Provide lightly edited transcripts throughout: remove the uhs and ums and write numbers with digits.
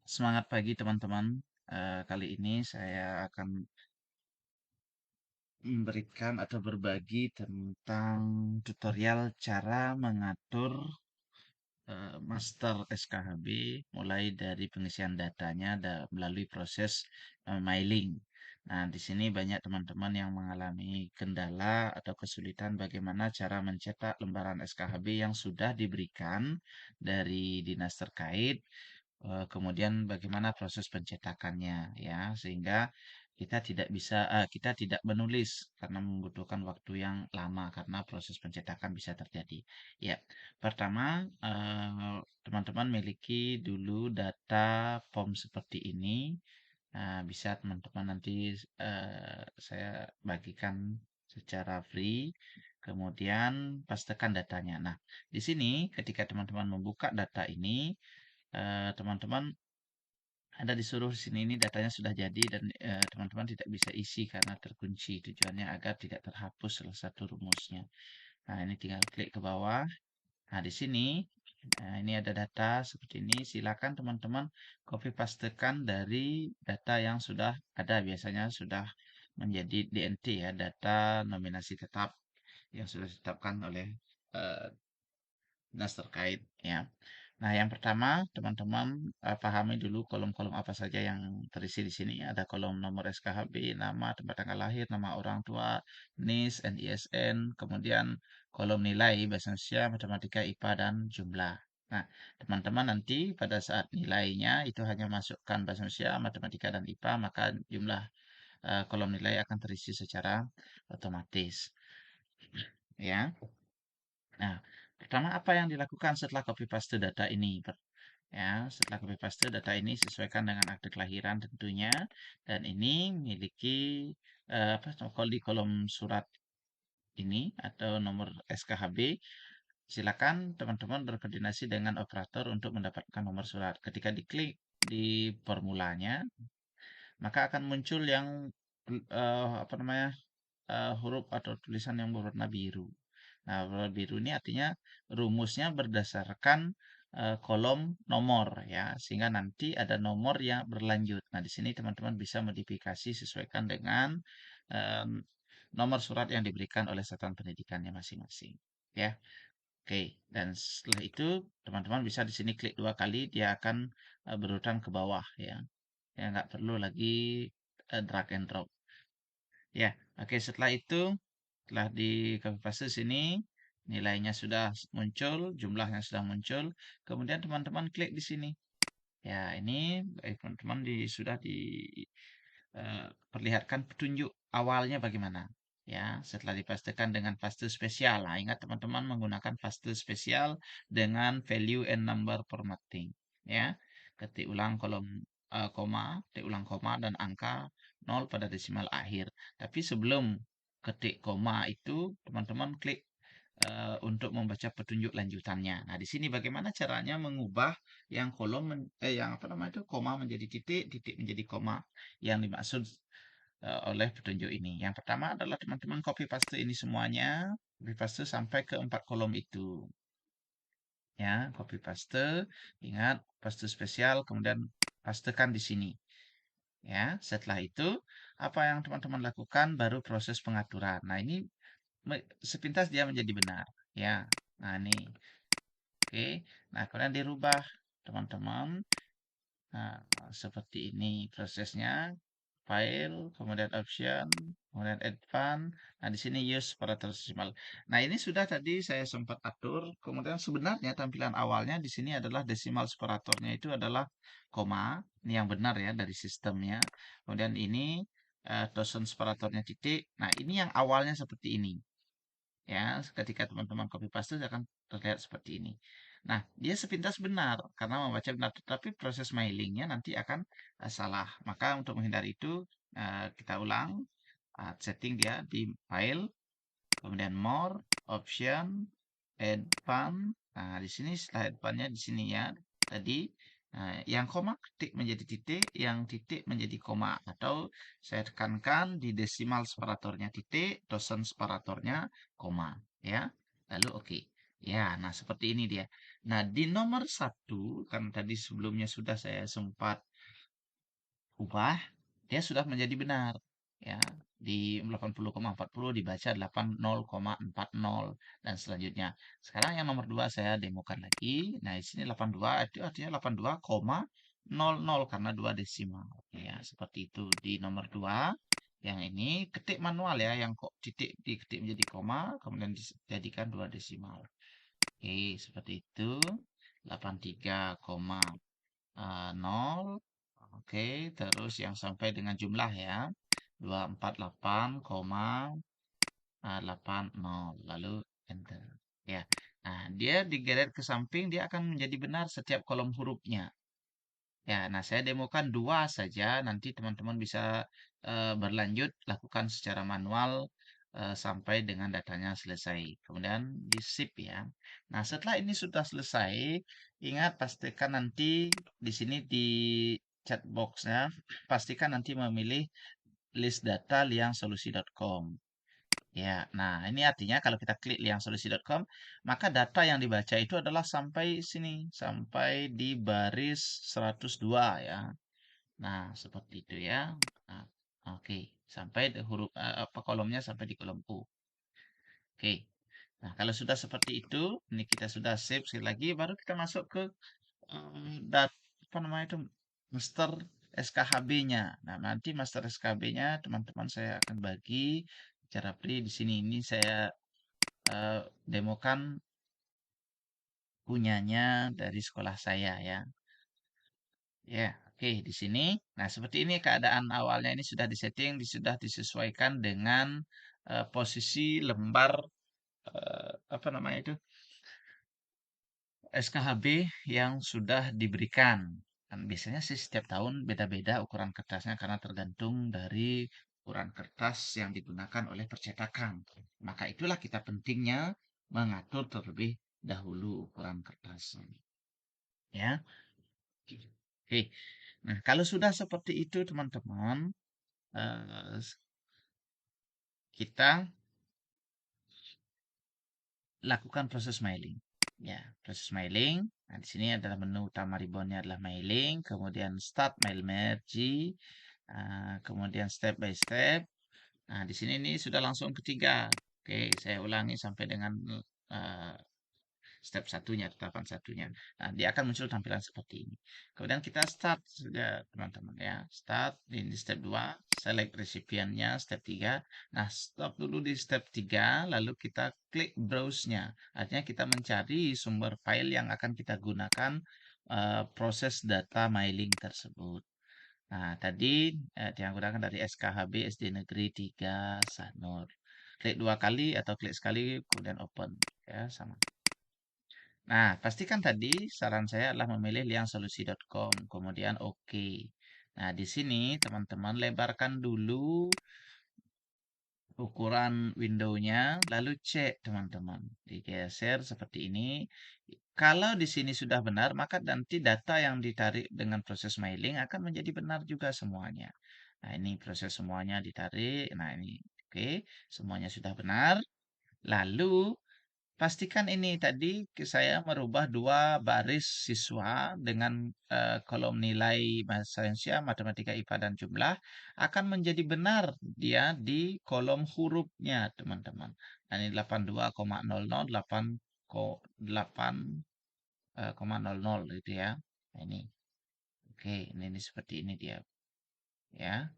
Semangat pagi teman-teman. Kali ini saya akan memberikan atau berbagi tentang tutorial cara mengatur master SKHB mulai dari pengisian datanya melalui proses mailing. Nah, di sini banyak teman-teman yang mengalami kendala atau kesulitan bagaimana cara mencetak lembaran SKHB yang sudah diberikan dari dinas terkait. Kemudian bagaimana proses pencetakannya ya, sehingga kita tidak menulis karena membutuhkan waktu yang lama karena proses pencetakan bisa terjadi. Ya, pertama teman-teman miliki dulu data form seperti ini. Nah, bisa teman-teman nanti saya bagikan secara free. Kemudian pastekan datanya. Nah, di sini ketika teman-teman membuka data ini, teman-teman ada disuruh di sini ini datanya sudah jadi dan teman-teman tidak bisa isi karena terkunci. Tujuannya agar tidak terhapus salah satu rumusnya. Nah, ini tinggal klik ke bawah. Nah, di sini ini ada data seperti ini. Silakan teman-teman copy pastekan dari data yang sudah ada. Biasanya sudah menjadi DNT ya, data nominasi tetap yang sudah ditetapkan oleh eh, dinas terkait ya. Nah, yang pertama, teman-teman pahami dulu kolom-kolom apa saja yang terisi di sini. Ada kolom nomor SKHB, nama, tempat tanggal lahir, nama orang tua, NIS, NISN, kemudian kolom nilai bahasa Indonesia, matematika, IPA, dan jumlah. Nah, teman-teman nanti pada saat nilainya itu hanya masukkan bahasa Indonesia, matematika, dan IPA, maka jumlah kolom nilai akan terisi secara otomatis. Ya. Nah, pertama apa yang dilakukan setelah copy paste data ini? Ya, setelah copy paste data ini sesuaikan dengan akte kelahiran tentunya, dan ini miliki apa? Kalau di kolom surat ini atau nomor SKHB, silakan teman-teman berkoordinasi dengan operator untuk mendapatkan nomor surat. Ketika diklik di formulanya, maka akan muncul yang apa namanya huruf atau tulisan yang berwarna biru. Nah, warna biru ini artinya rumusnya berdasarkan kolom nomor ya, sehingga nanti ada nomor yang berlanjut. Nah, di sini teman-teman bisa modifikasi sesuaikan dengan em, nomor surat yang diberikan oleh satuan pendidikannya masing-masing. Ya, oke. Dan setelah itu teman-teman bisa di sini klik 2 kali, dia akan berurutan ke bawah ya. Ya, nggak perlu lagi drag and drop. Ya, oke. Setelah itu, setelah di copy paste sini, nilainya sudah muncul, jumlahnya sudah muncul. Kemudian teman-teman klik di sini. Ya, ini teman-teman sudah diperlihatkan petunjuk awalnya bagaimana. Ya, setelah dipastikan dengan paste spesial. Nah, ingat teman-teman menggunakan paste spesial dengan value and number formatting. Ya, ketik ulang kolom koma, ketik ulang koma dan angka 0 pada desimal akhir. Tapi sebelum ketik koma itu, teman-teman klik untuk membaca petunjuk lanjutannya. Nah, di sini bagaimana caranya mengubah yang yang apa namanya itu koma menjadi titik, titik menjadi koma yang dimaksud oleh petunjuk ini. Yang pertama adalah teman-teman copy paste ini semuanya, copy paste sampai ke 4 kolom itu. Ya, copy paste, ingat paste spesial, kemudian pastekan di sini. Ya, setelah itu apa yang teman-teman lakukan baru proses pengaturan. Nah, ini sepintas dia menjadi benar. Ya, nah ini, oke. Nah, kemudian dirubah teman-teman. Nah, seperti ini prosesnya. File, kemudian option, kemudian advance. Nah, di sini use operator decimal. Nah, ini sudah tadi saya sempat atur. Kemudian sebenarnya tampilan awalnya di sini adalah desimal separatornya itu adalah koma. Ini yang benar ya dari sistemnya. Kemudian ini thousand separatornya titik. Nah, ini yang awalnya seperti ini. Ya, ketika teman-teman copy paste akan terlihat seperti ini. Nah, dia sepintas benar karena membaca benar, tetapi proses mailingnya nanti akan salah. Maka untuk menghindari itu, kita ulang setting dia di file, kemudian more, option, advance. Nah, di sini setelah advance-nya di sini ya tadi. Nah, yang koma ketik menjadi titik, yang titik menjadi koma. Atau saya tekankan di desimal separatornya titik, dosen separatornya koma. Ya, lalu oke. Ya, nah seperti ini dia. Nah, di nomor satu, kan tadi sebelumnya sudah saya sempat ubah, dia sudah menjadi benar. Ya, di 80,40 dibaca 80,40 dan selanjutnya. Sekarang yang nomor 2 saya demokan lagi. Nah, di sini 82 itu artinya 82,00 karena 2 desimal. Ya, seperti itu di nomor 2. Yang ini ketik manual ya, yang kok titik diketik menjadi koma, kemudian dijadikan 2 desimal. Oke, seperti itu. 83,0. Oke, terus yang sampai dengan jumlah ya. 248,80. Lalu enter. Ya. Nah, dia digeret ke samping, dia akan menjadi benar setiap kolom hurufnya. Ya, nah saya demokan dua saja. Nanti teman-teman bisa berlanjut lakukan secara manual sampai dengan datanya selesai. Kemudian di sip ya. Nah, setelah ini sudah selesai, ingat pastikan nanti di sini di chat boxnya pastikan nanti memilih list data liangsolusi.com. Ya, nah ini artinya kalau kita klik liangsolusi.com, maka data yang dibaca itu adalah sampai sini, sampai di baris 102 ya. Nah, seperti itu ya. Nah, oke, sampai di huruf apa kolomnya sampai di kolom U. Oke. Nah, kalau sudah seperti itu, ini kita sudah save sekali lagi, baru kita masuk ke dat apa namanya itu master SKHB-nya. Nah, nanti master SKHB-nya teman-teman saya akan bagi cara free di sini ini saya demokan punyanya dari sekolah saya ya. Ya, oke di sini. Nah, seperti ini keadaan awalnya ini sudah disetting, sudah disesuaikan dengan posisi lembar apa namanya itu SKHB yang sudah diberikan. Dan biasanya sih setiap tahun beda-beda ukuran kertasnya karena tergantung dari ukuran kertas yang digunakan oleh percetakan. Maka itulah kita pentingnya mengatur terlebih dahulu ukuran kertas. Ya, oke. Nah, kalau sudah seperti itu, teman-teman, eh, kita lakukan proses mailing. Ya, proses mailing. Nah, di sini adalah menu utama ribbonnya adalah mailing, kemudian start mail merge, kemudian step by step. Nah, di sini ini sudah langsung ketiga. Oke, saya ulangi sampai dengan eh, step satunya, tahapan satunya. Nah, dia akan muncul tampilan seperti ini. Kemudian kita start saja, teman-teman ya. Start di step 2, select recipientnya, step 3. Nah, stop dulu di step 3, lalu kita klik browse-nya. Artinya kita mencari sumber file yang akan kita gunakan proses data mailing tersebut. Nah, tadi yang gunakan dari SKHB SD Negeri 3 Sanur. Klik dua kali atau klik sekali, kemudian open. Ya, sama. Nah, pastikan tadi saran saya adalah memilih liangsolusi.com, kemudian oke. Nah, di sini teman-teman lebarkan dulu ukuran window-nya, lalu cek teman-teman. Digeser seperti ini. Kalau di sini sudah benar, maka nanti data yang ditarik dengan proses mailing akan menjadi benar juga semuanya. Nah, ini proses semuanya ditarik. Nah, ini oke, semuanya sudah benar. Lalu pastikan ini tadi saya merubah dua baris siswa dengan kolom nilai bahasa Indonesia, matematika, IPA, dan jumlah akan menjadi benar dia di kolom hurufnya, teman-teman. Nah, ini 82,00, 8,00 itu ya. Nah, ini. Oke, ini seperti ini dia. Ya.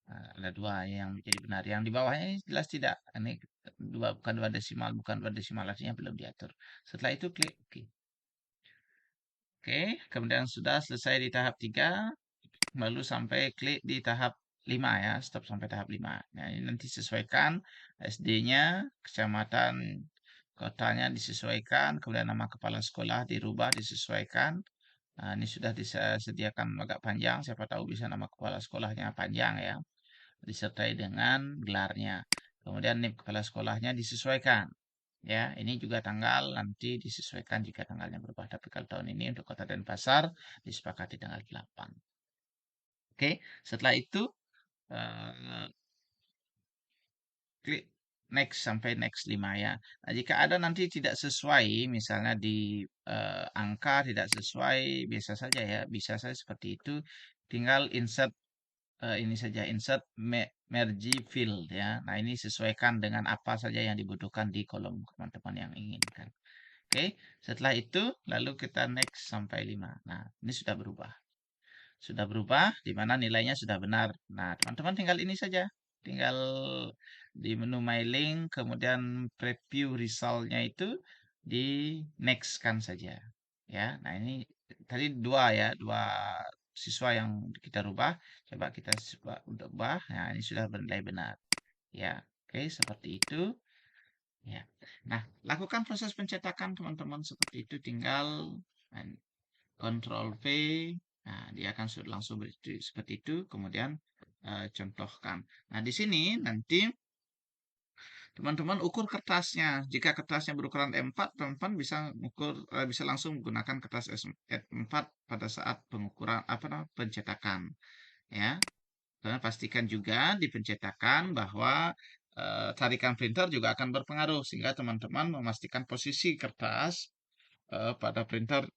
Nah, ada dua yang menjadi benar. Yang di bawahnya ini jelas tidak. Ini dua bukan dua desimal, bukan dua desimal artinya belum diatur. Setelah itu klik OK. Oke, kemudian sudah selesai di tahap 3, lalu sampai klik di tahap 5 ya, stop sampai tahap 5. Nah, ini nanti sesuaikan SD-nya, kecamatan, kotanya disesuaikan, kemudian nama kepala sekolah dirubah, disesuaikan. Nah, ini sudah disediakan agak panjang, siapa tahu bisa nama kepala sekolahnya panjang ya, disertai dengan gelarnya. Kemudian NIP kepala sekolahnya disesuaikan. Ya, ini juga tanggal nanti disesuaikan jika tanggalnya berubah. Tapi kalau tahun ini untuk Kota Denpasar disepakati tanggal 8. Oke, setelah itu eh, klik next sampai next 5 ya. Nah, jika ada nanti tidak sesuai, misalnya di angka tidak sesuai, biasa saja ya, bisa saja seperti itu. Tinggal insert ini saja, insert merge field ya. Nah, ini sesuaikan dengan apa saja yang dibutuhkan di kolom teman-teman yang inginkan. Oke, setelah itu lalu kita next sampai 5. Nah, ini sudah berubah. Sudah berubah, di mana nilainya sudah benar. Nah, teman-teman tinggal ini saja. Tinggal di menu mailing, kemudian preview resultnya itu di next kan saja. Ya, nah ini tadi dua ya, dua siswa yang kita rubah. Coba kita coba untuk ubah. Nah, ini sudah bernilai benar. Ya, oke, seperti itu. Ya. Nah, lakukan proses pencetakan teman-teman seperti itu. Tinggal Ctrl V. Nah, dia akan langsung seperti itu. Kemudian contohkan. Nah, di sini nanti teman-teman ukur kertasnya. Jika kertasnya berukuran E4, teman-teman bisa bisa langsung menggunakan kertas E4 pada saat pengukuran pencetakan, ya. Dan pastikan juga di pencetakan bahwa tarikan printer juga akan berpengaruh sehingga teman-teman memastikan posisi kertas pada printer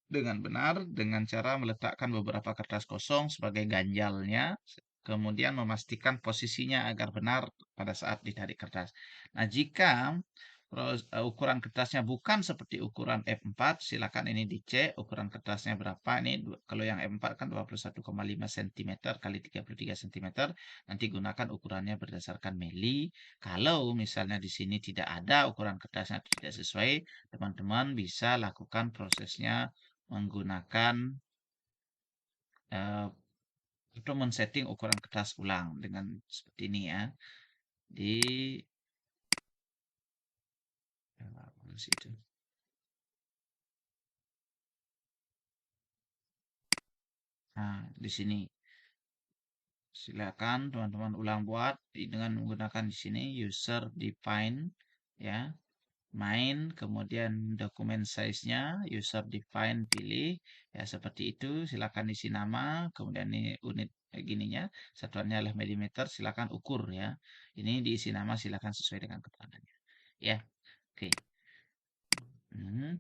dengan benar dengan cara meletakkan beberapa kertas kosong sebagai ganjalnya, kemudian memastikan posisinya agar benar pada saat ditarik kertas. Nah, jika ukuran kertasnya bukan seperti ukuran F4, silakan ini dicek ukuran kertasnya berapa. Ini kalau yang F4 kan 21,5 cm kali 33 cm. Nanti gunakan ukurannya berdasarkan mili. Kalau misalnya di sini tidak ada ukuran kertasnya tidak sesuai, teman-teman bisa lakukan prosesnya menggunakan eh, atau men-setting ukuran kertas ulang dengan seperti ini ya. Di mana sih itu? Nah, di sini silakan teman-teman ulang buat dengan menggunakan di sini user define ya. Main, kemudian dokumen size-nya, user define pilih, ya seperti itu, silakan isi nama, kemudian ini unit gininya, satuannya adalah milimeter, silakan ukur ya. Ini diisi nama, silakan sesuai dengan keterangannya. Ya, oke.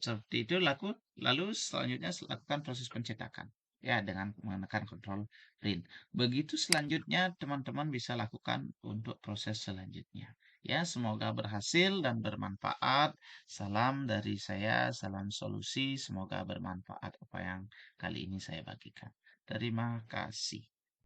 Seperti itu lalu selanjutnya lakukan proses pencetakan. Ya, dengan menggunakan kontrol print. Begitu selanjutnya teman-teman bisa lakukan untuk proses selanjutnya. Ya, semoga berhasil dan bermanfaat. Salam dari saya, salam solusi. Semoga bermanfaat apa yang kali ini saya bagikan. Terima kasih.